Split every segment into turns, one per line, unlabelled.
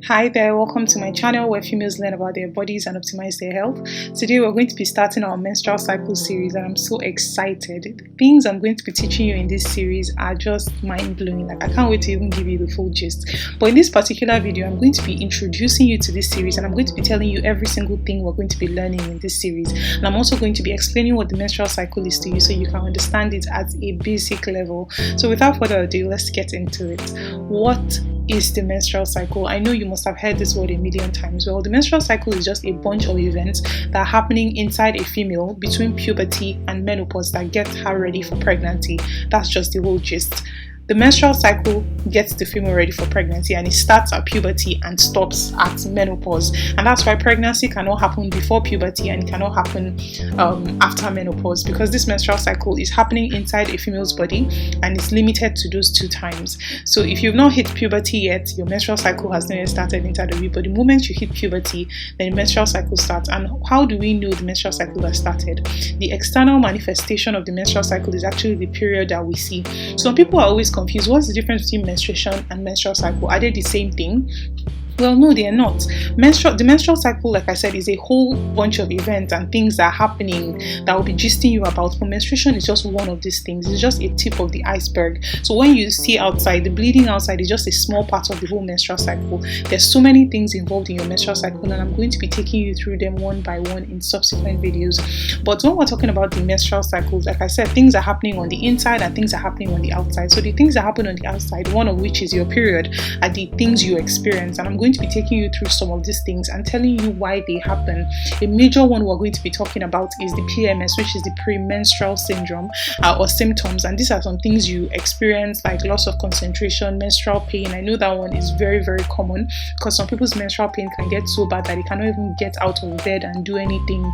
Hi there, welcome to my channel where females learn about their bodies and optimize their health. Today we're going to be starting our menstrual cycle series and I'm so excited. The things I'm going to be teaching you in this series are just mind-blowing. Like, I can't wait to even give you the full gist. But in this particular video, I'm going to be introducing you to this series and I'm going to be telling you every single thing we're going to be learning in this series. And I'm also going to be explaining what the menstrual cycle is to you so you can understand it at a basic level. So without further ado, let's get into it. What is the menstrual cycle? I know you must have heard this word a million times. Well, the menstrual cycle is just a bunch of events that are happening inside a female between puberty and menopause that get her ready for pregnancy. That's just the whole gist. The menstrual cycle gets the female ready for pregnancy and it starts at puberty and stops at menopause. And that's why pregnancy cannot happen before puberty and it cannot happen after menopause, because this menstrual cycle is happening inside a female's body and it's limited to those two times. So if you've not hit puberty yet, your menstrual cycle has not yet started inside of you. But the moment you hit puberty, then the menstrual cycle starts. And how do we know the menstrual cycle has started? The external manifestation of the menstrual cycle is actually the period that we see. Some people are always confused. What's the difference between menstruation and menstrual cycle? Are they the same thing? Well, no, they are not. The menstrual cycle, like I said, is a whole bunch of events and things that are happening that will be gisting you about. But menstruation is just one of these things. It's just a tip of the iceberg. So when you see outside, the bleeding outside is just a small part of the whole menstrual cycle. There's so many things involved in your menstrual cycle, and I'm going to be taking you through them one by one in subsequent videos. But when we're talking about the menstrual cycles, like I said, things are happening on the inside and things are happening on the outside. So the things that happen on the outside, one of which is your period, are the things you experience. And I'm going to be taking you through some of these things and telling you why they happen. A major one we're going to be talking about is the PMS, which is the premenstrual syndrome or symptoms. And these are some things you experience, like loss of concentration, menstrual pain. I know that one is very, very common because some people's menstrual pain can get so bad that they cannot even get out of bed and do anything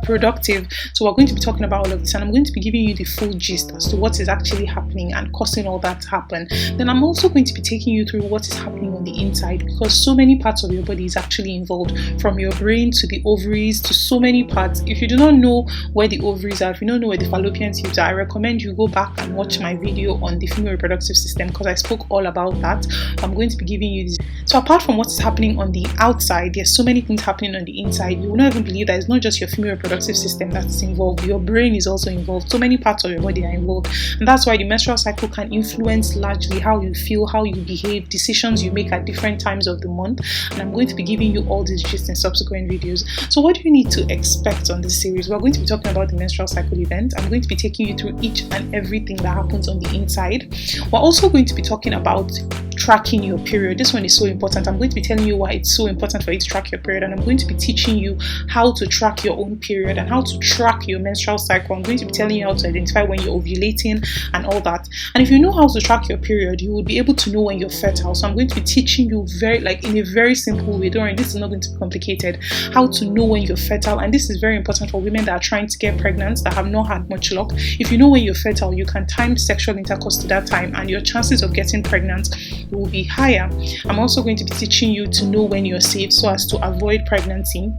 productive. So we're going to be talking about all of this and I'm going to be giving you the full gist as to what is actually happening and causing all that to happen. Then I'm also going to be taking you through what is happening on the inside, because so many parts of your body is actually involved, from your brain to the ovaries to so many parts. If you do not know where the ovaries are, if you don't know where the fallopian tubes are, I recommend you go back and watch my video on the female reproductive system, because I spoke all about that. I'm going to be giving you this. So apart from what is happening on the outside, there's so many things happening on the inside. You will not even believe that it's not just your female reproductive system that's involved. Your brain is also involved. So many parts of your body are involved, and that's why the menstrual cycle can influence largely how you feel, how you behave, decisions you make at different times of the month. And I'm going to be giving you all these gist in subsequent videos. So what do you need to expect on this series? We're going to be talking about the menstrual cycle event. I'm going to be taking you through each and everything that happens on the inside. We're also going to be talking about tracking your period. This one is so important. I'm going to be telling you why it's so important for you to track your period, and I'm going to be teaching you how to track your own period and how to track your menstrual cycle. I'm going to be telling you how to identify when you're ovulating and all that. And if you know how to track your period, you will be able to know when you're fertile. So I'm going to be teaching you in a very simple way. Don't worry, this is not going to be complicated. How to know when you're fertile, and this is very important for women that are trying to get pregnant that have not had much luck. If you know when you're fertile, you can time sexual intercourse to that time, and your chances of getting pregnant will be higher. I'm also going to be teaching you to know when you're safe so as to avoid pregnancy.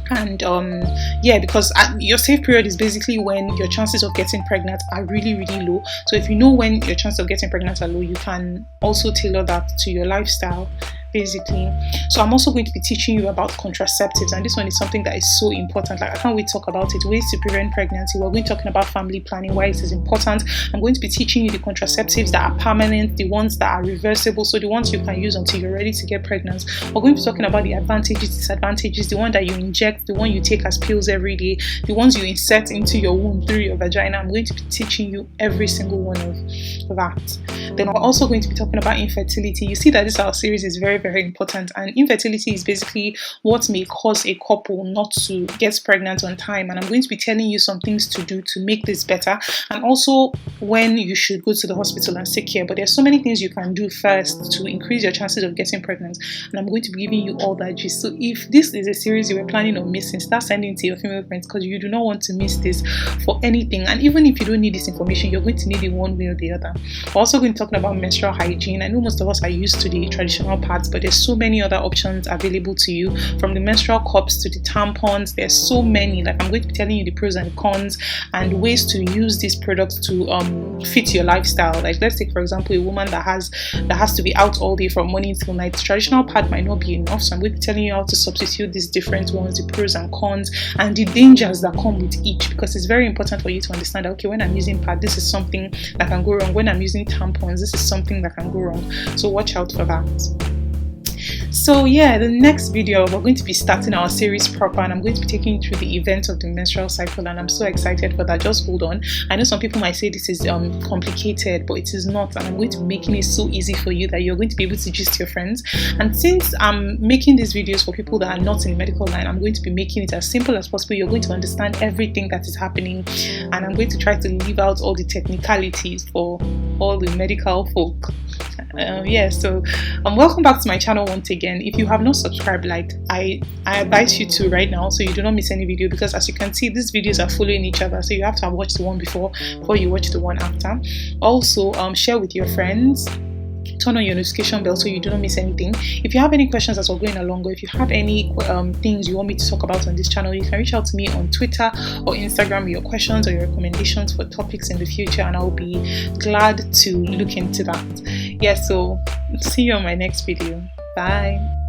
And because your safe period is basically when your chances of getting pregnant are really, really low. So if you know when your chances of getting pregnant are low, you can also tailor that to your lifestyle, basically. So I'm also going to be teaching you about contraceptives, and this one is something that is so important. Like, I can't wait to talk about it. Ways to prevent pregnancy. We're going to be talking about family planning, why it is important. I'm going to be teaching you the contraceptives that are permanent, the ones that are reversible, so the ones you can use until you're ready to get pregnant. We're going to be talking about the advantages, disadvantages, the one that you inject, the one you take as pills every day, the ones you insert into your womb through your vagina. I'm going to be teaching you every single one of that. Then we're also going to be talking about infertility. You see that this our series is very, very important, and infertility is basically what may cause a couple not to get pregnant on time. And I'm going to be telling you some things to do to make this better, and also when you should go to the hospital and seek care. But there's so many things you can do first to increase your chances of getting pregnant, and I'm going to be giving you all that gist. So if this is a series you were planning on missing, start sending it to your female friends, because you do not want to miss this for anything. And even if you don't need this information, you're going to need it one way or the other. We're also going to talk about menstrual hygiene. I know most of us are used to the traditional parts, but there's so many other options available to you, from the menstrual cups to the tampons. There's so many. Like, I'm going to be telling you the pros and cons and ways to use these products to fit your lifestyle. Like, let's take for example a woman that has to be out all day from morning till night. Traditional pad might not be enough, so I'm going to be telling you how to substitute these different ones, the pros and cons, and the dangers that come with each, because it's very important for you to understand that, okay, when I'm using pad, this is something that can go wrong. When I'm using tampons, this is something that can go wrong. So watch out for that. So yeah, the next video we're going to be starting our series proper, and I'm going to be taking you through the events of the menstrual cycle, and I'm so excited for that. Just hold on. I know some people might say this is complicated, but it is not, and I'm going to be making it so easy for you that you're going to be able to gist your friends. And since I'm making these videos for people that are not in the medical line, I'm going to be making it as simple as possible. You're going to understand everything that is happening, and I'm going to try to leave out all the technicalities for all the medical folk. So welcome back to my channel once again. If you have not subscribed, like I advise you to right now, so you do not miss any video, because as you can see, these videos are following each other, so you have to have watched the one before you watch the one after. Also, share with your friends, turn on your notification bell so you do not miss anything. If you have any questions as we're going along, or if you have any things you want me to talk about on this channel, you can reach out to me on Twitter or Instagram with your questions or your recommendations for topics in the future, and I'll be glad to look into that. So see you on my next video. Bye.